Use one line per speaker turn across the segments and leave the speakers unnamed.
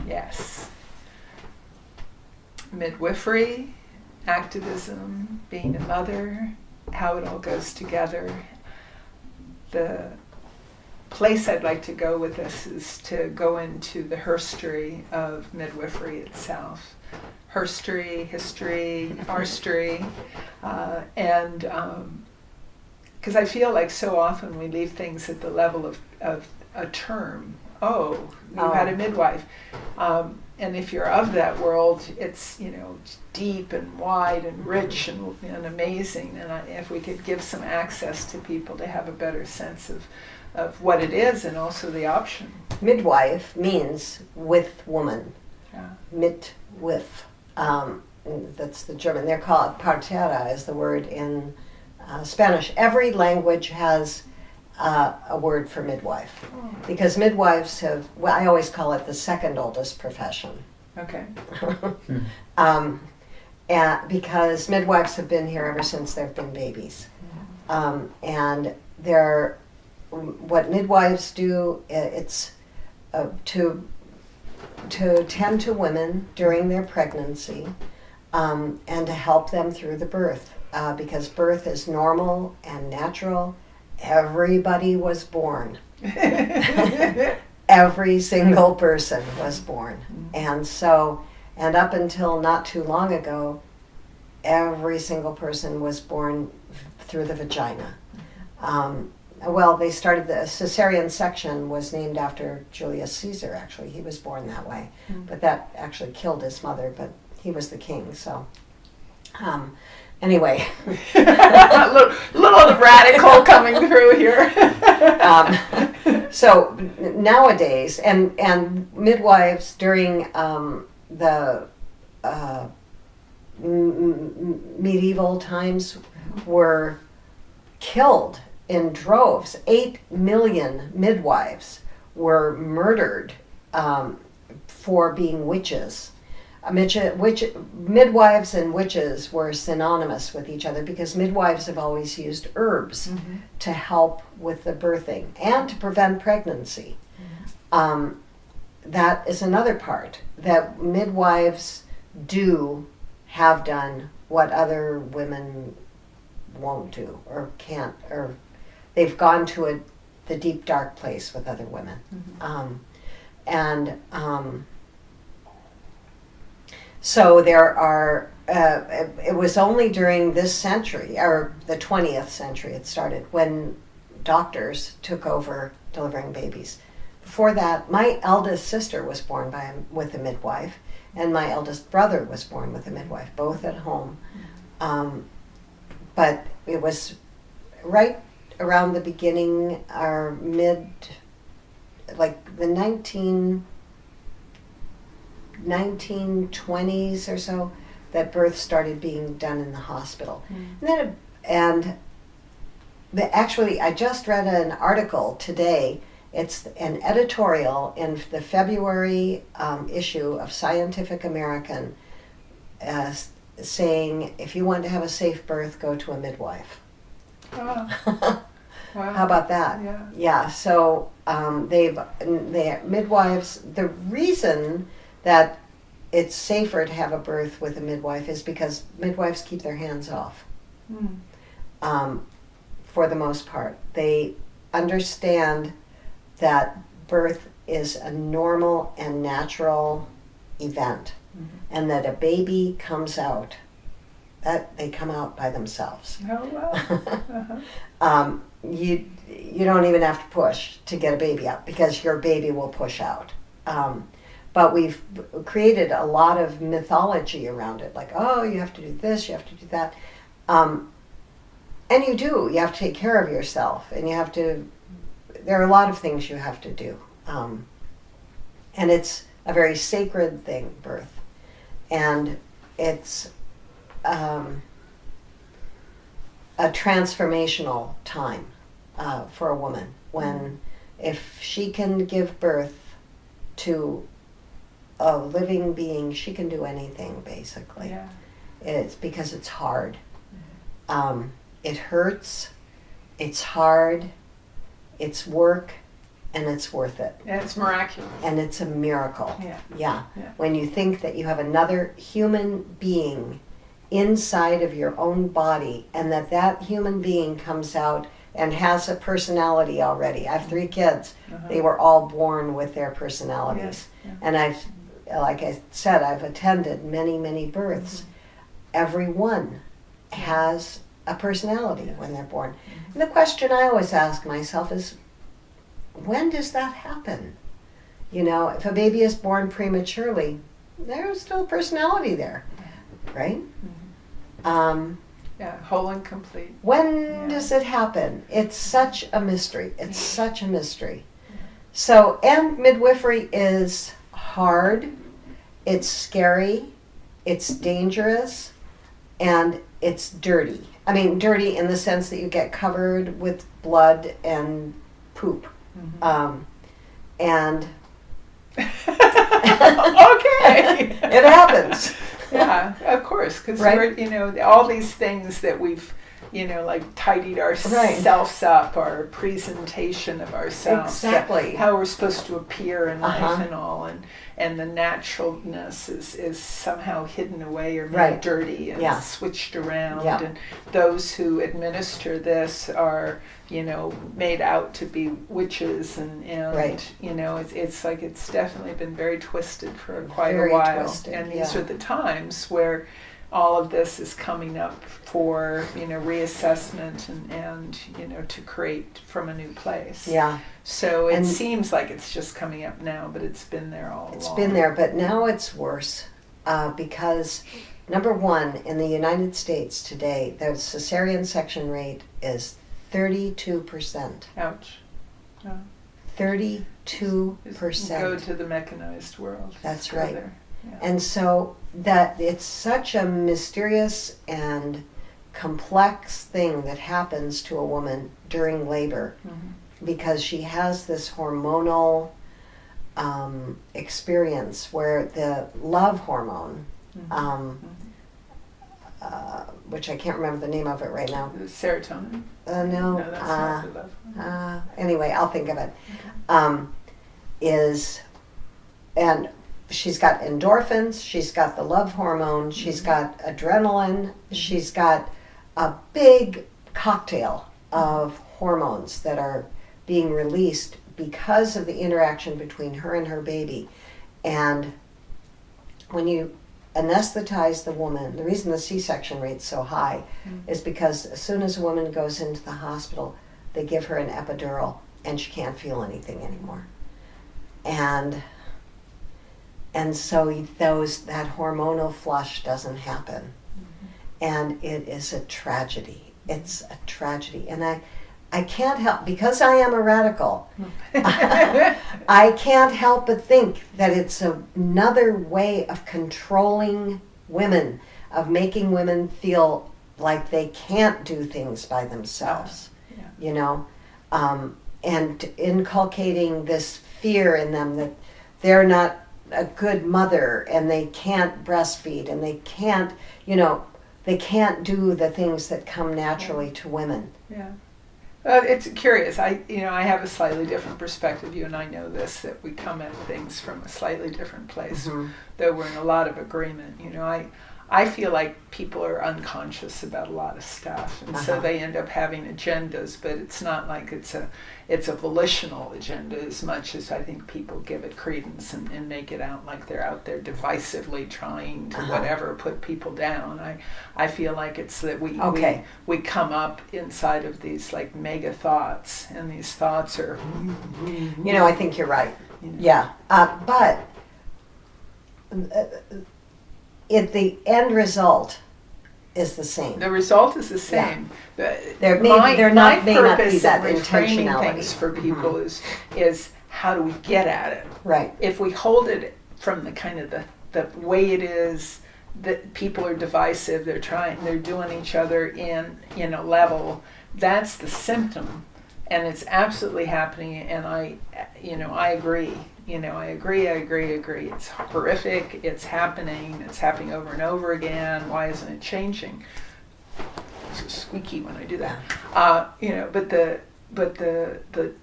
Yes. Midwifery, activism, being a mother, how it all goes together. The place I'd like to go with this is to go into the herstory of midwifery itself. Herstory, history, arstory, and because I feel like so often we leave things at the level of a term. Oh, you had a midwife. And if you're of that world, it's, deep and wide and rich and amazing. And if we could give some access to people to have a better sense of what it is and also the option.
Midwife means with woman.
Yeah.
Midwife. That's the German. They're called partera is the word in Spanish. Every language has a word for midwife. Because midwives I always call it the second oldest profession.
Okay.
Because midwives have been here ever since there have been babies. And what midwives do, it's to tend to women during their pregnancy and to help them through the birth. Because birth is normal and natural. Everybody was born. Every single person was born. And up until not too long ago, every single person was born through the vagina. They started the cesarean section was named after Julius Caesar, actually. He was born that way. But that actually killed his mother, but he was the king, so... Anyway,
a little radical coming through here.
So nowadays, and midwives during the medieval times were killed in droves. 8 million midwives were murdered for being witches. Midwives and witches were synonymous with each other because midwives have always used herbs to help with the birthing and to prevent pregnancy. That is another part, that midwives have done what other women won't do or can't, or they've gone to the deep dark place with other women. So there are, it was only during this century, or the 20th century it started, when doctors took over delivering babies. Before that, my eldest sister was born with a midwife, and my eldest brother was born with a midwife, both at home. But it was right around the beginning, or like the 1920s or so, that birth started being done in the hospital. Actually, I just read an article today. It's an editorial in the February issue of Scientific American saying, if you want to have a safe birth, go to a midwife.
Oh. Wow.
How about that? Yeah. So midwives, the reason that it's safer to have a birth with a midwife is because midwives keep their hands off. For the most part. They understand that birth is a normal and natural event, and that a baby comes out, that they come out by themselves.
Oh, wow.
You don't even have to push to get a baby out, because your baby will push out. But we've created a lot of mythology around it, like, oh, you have to do this, you have to do that. And you have to take care of yourself, and there are a lot of things you have to do. And it's a very sacred thing, birth. And it's a transformational time for a woman, when if she can give birth to a living being, she can do anything, basically.
Yeah.
It's because it's hard. It hurts, it's hard, it's work, and it's worth it.
And it's miraculous.
And it's a miracle.
Yeah.
Yeah.
Yeah.
When you think that you have another human being inside of your own body, and that human being comes out and has a personality already. I have 3 kids. They were all born with their personalities.
Yes. Yeah.
And like I said, I've attended many, many births. Every one has a personality when they're born. And the question I always ask myself is, when does that happen? You know, if a baby is born prematurely, there's still a personality there, right?
Yeah, whole and complete.
When does it happen? It's such a mystery. It's such a mystery. So, and midwifery is hard, it's scary, it's dangerous, and it's dirty. I mean, dirty in the sense that you get covered with blood and poop. And
okay,
it happens.
Yeah, of course, because
Right.
we're, you know, all these things that we've, you know, like tidied ourselves up, our presentation of ourselves,
Exactly.
how we're supposed to appear in life
Uh-huh.
and all, and the naturalness is somehow hidden away or made
Right.
dirty and
Yeah.
switched around,
Yeah.
and those who administer this are, you know, made out to be witches, and
Right.
you know, it's like it's definitely been very twisted for quite
Very
a while,
twisted,
and these
yeah.
are the times where all of this is coming up for, you know, reassessment and you know, to create from a new place.
Yeah,
So it
And-
seems like it's just coming up now, but it's been there all along.
it's been there, but now it's worse because, number one, in the United States today, the cesarean section rate is 32%.
Ouch. Oh.
32%.
Go to the mechanized world.
That's
Just go
right.
there. Yeah.
And so that it's such a mysterious and complex thing that happens to a woman during labor because she has this hormonal experience where the love hormone, which I can't remember the name of it right now.
The serotonin.
No,
No, that's not the love.
anyway, I'll think of it. And she's got endorphins, she's got the love hormone, she's got adrenaline, she's got a big cocktail of hormones that are being released because of the interaction between her and her baby. And when you anesthetize the woman, the reason the C-section rate's so high is because as soon as a woman goes into the hospital, they give her an epidural and she can't feel anything anymore. And so that hormonal flush doesn't happen. And it is a tragedy. It's a tragedy. And I can't help, because I am a radical, I can't help but think that it's another way of controlling women, of making women feel like they can't do things by themselves, you know, and inculcating this fear in them that they're not a good mother and they can't breastfeed and they can't, you know, they can't do the things that come naturally to women.
Yeah. It's curious. I have a slightly different perspective. You and I know this, that we come at things from a slightly different place, though we're in a lot of agreement. You know, I feel like people are unconscious about a lot of stuff, and so they end up having agendas, but it's not like it's a volitional agenda as much as I think people give it credence and make it out like they're out there divisively trying to whatever, put people down. I feel like it's that we come up inside of these like mega thoughts, and these thoughts are,
You know, I think you're right.
you know,
Yeah, but the end result is the same.
the result is the same.
They're not be that
purpose in reframing
intentionality.
things for people is how do we get at it?
Right.
If we hold it from the kind of the way it is, that people are divisive, they're doing each other in a level, that's the symptom, and it's absolutely happening. And I agree. I agree. It's horrific. It's happening over and over again. Why isn't it changing? It's squeaky when I do that. But the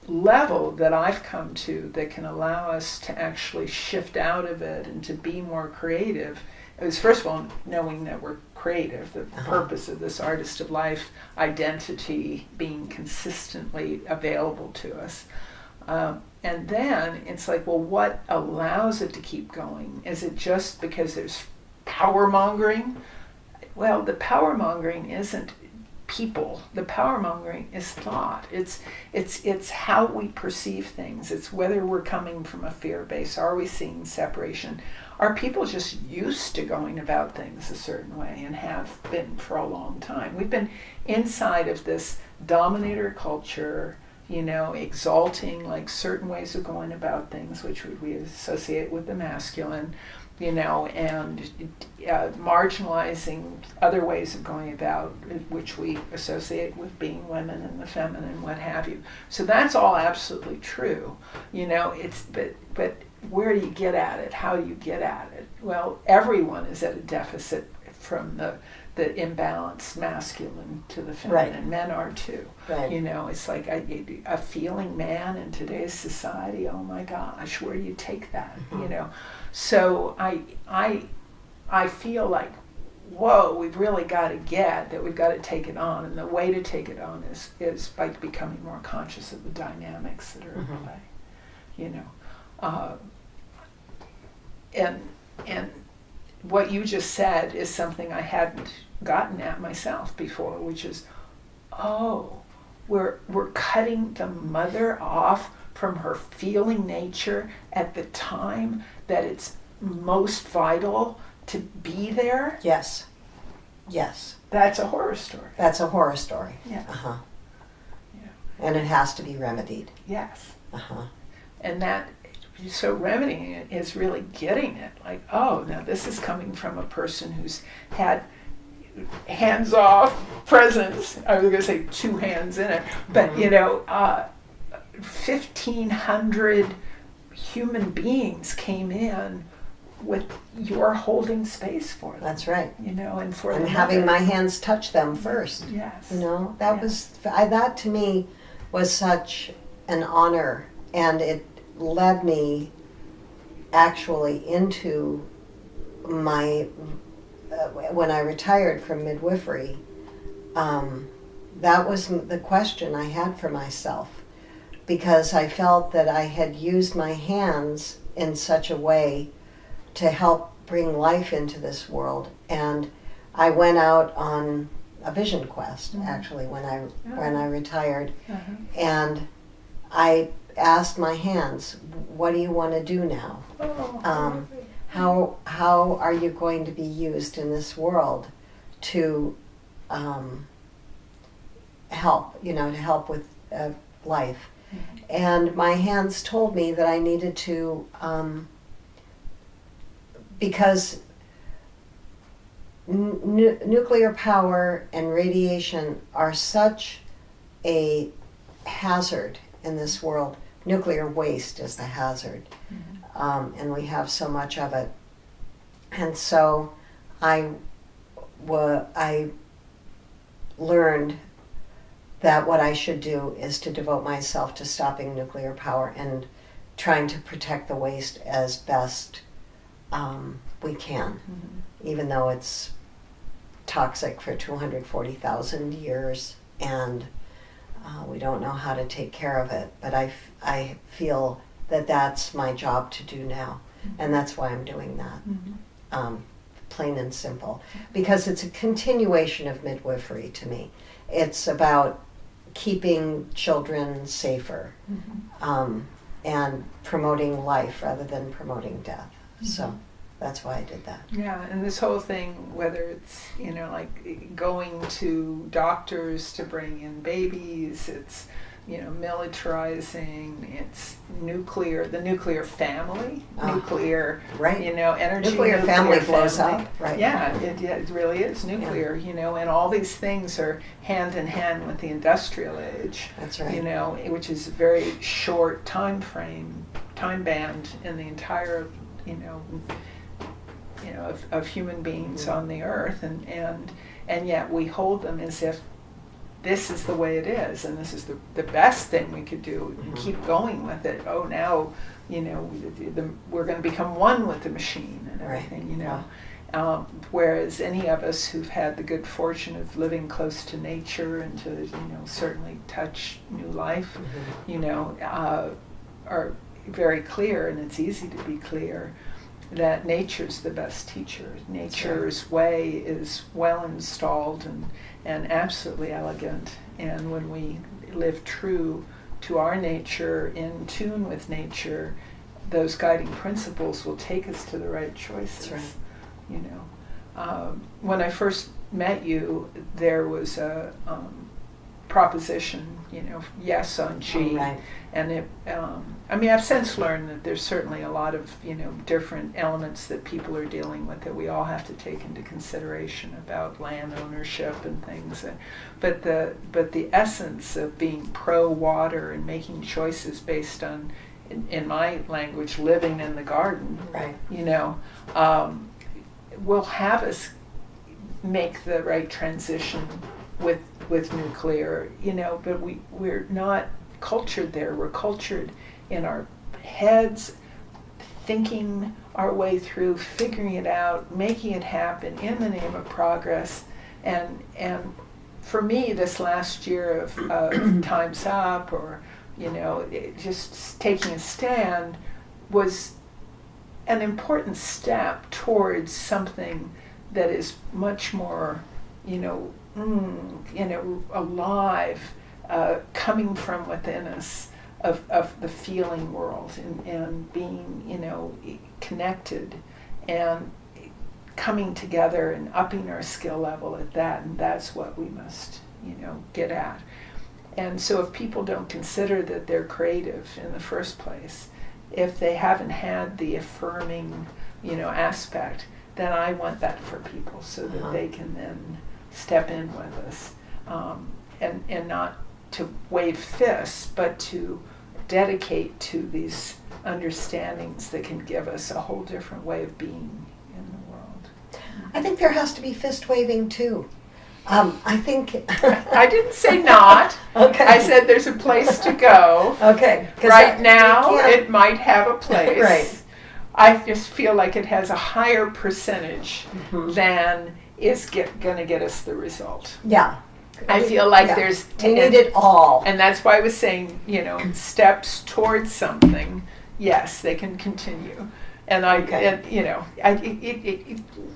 level that I've come to that can allow us to actually shift out of it and to be more creative is, first of all, knowing that we're creative, the purpose of this artist of life identity being consistently available to us. And then it's like, well, what allows it to keep going? Is it just because there's power mongering? Well, the power mongering isn't people. The power mongering is thought. It's how we perceive things. It's whether we're coming from a fear base. Are we seeing separation? Are people just used to going about things a certain way and have been for a long time? We've been inside of this dominator culture, exalting like certain ways of going about things, which we associate with the masculine, and marginalizing other ways of going about, which we associate with being women and the feminine, what have you. So that's all absolutely true, but where do you get at it? How do you get at it? Well, everyone is at a deficit from the imbalanced masculine to the feminine.
Right.
Men are too.
Right.
It's like a feeling man in today's society. Oh my gosh, where do you take that? So I feel like, whoa, we've really got to get that. We've got to take it on, and the way to take it on is by becoming more conscious of the dynamics that are at play. And what you just said is something I hadn't gotten at myself before, which is, we're cutting the mother off from her feeling nature at the time that it's most vital to be there.
Yes.
That's a horror story.
That's a horror story.
Yeah.
And it has to be remedied.
Yes. And so remedying it is really getting it. Like, now this is coming from a person who's had hands-off presence. I was going to say two hands in it, but 1,500 human beings came in with your holding space for them.
That's right.
And for
And
the
having
mother.
my hands touch them first.
Yes.
That to me was such an honor, and it led me actually into my when I retired from midwifery. That was the question I had for myself, because I felt that I had used my hands in such a way to help bring life into this world, and I went out on a vision quest actually when I retired, and I asked my hands, what do you want to do now? How are you going to be used in this world to help, to help with life? And my hands told me that I needed to, because nuclear power and radiation are such a hazard in this world. Nuclear waste is the hazard, and we have so much of it. And so I learned that what I should do is to devote myself to stopping nuclear power and trying to protect the waste as best we can, even though it's toxic for 240,000 years, and we don't know how to take care of it. But I feel that that's my job to do now, and that's why I'm doing that, plain and simple, because it's a continuation of midwifery to me. It's about keeping children safer, and promoting life rather than promoting death. So that's why I did that.
Yeah, and this whole thing, whether it's, like going to doctors to bring in babies, it's, militarizing, it's the nuclear family, nuclear,
right.
Energy.
Nuclear family flows up, right.
Yeah, it really is nuclear, and all these things are hand in hand with the industrial age.
That's right.
Which is a very short time band in the entire, of human beings on the earth, and yet we hold them as if this is the way it is, and this is the best thing we could do. Keep going with it. Oh, now, we're going to become one with the machine and everything, whereas any of us who've had the good fortune of living close to nature and to, certainly touch new life, are very clear, and it's easy to be clear, that nature's the best teacher. Nature's way is well installed and absolutely elegant. And when we live true to our nature, in tune with nature, those guiding principles will take us to the right choices.
That's right.
When I first met you, there was a proposition, yes on G.
Right.
And I've since learned that there's certainly a lot of, different elements that people are dealing with that we all have to take into consideration about land ownership and things. But the essence of being pro-water and making choices based on, in my language, living in the garden,
right.
Will have us make the right transition with nuclear, but we're not cultured there. We're cultured in our heads, thinking our way through, figuring it out, making it happen in the name of progress. And for me, this last year of Time's Up, or just taking a stand, was an important step towards something that is much more, alive, coming from within us, of the feeling world, and being, connected, and coming together and upping our skill level at that, and that's what we must, get at. And so if people don't consider that they're creative in the first place, if they haven't had the affirming, aspect, then I want that for people, so that they can then step in with us, and not to wave fists, but to dedicate to these understandings that can give us a whole different way of being in the world.
I think there has to be fist waving too. I think
I didn't say not.
Okay.
I said there's a place to go.
Okay.
Right now, it might have a place.
Right.
I just feel like it has a higher percentage than is going to get us the result.
Yeah.
I feel like there's...
We need it all.
And that's why I was saying, steps towards something, yes, they can continue. And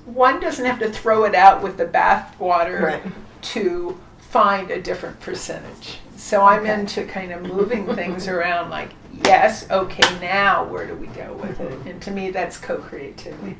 one doesn't have to throw it out with the bathwater to find a different percentage. So I'm into kind of moving things around, like, yes, okay, now where do we go with it? And to me, that's co-creativity.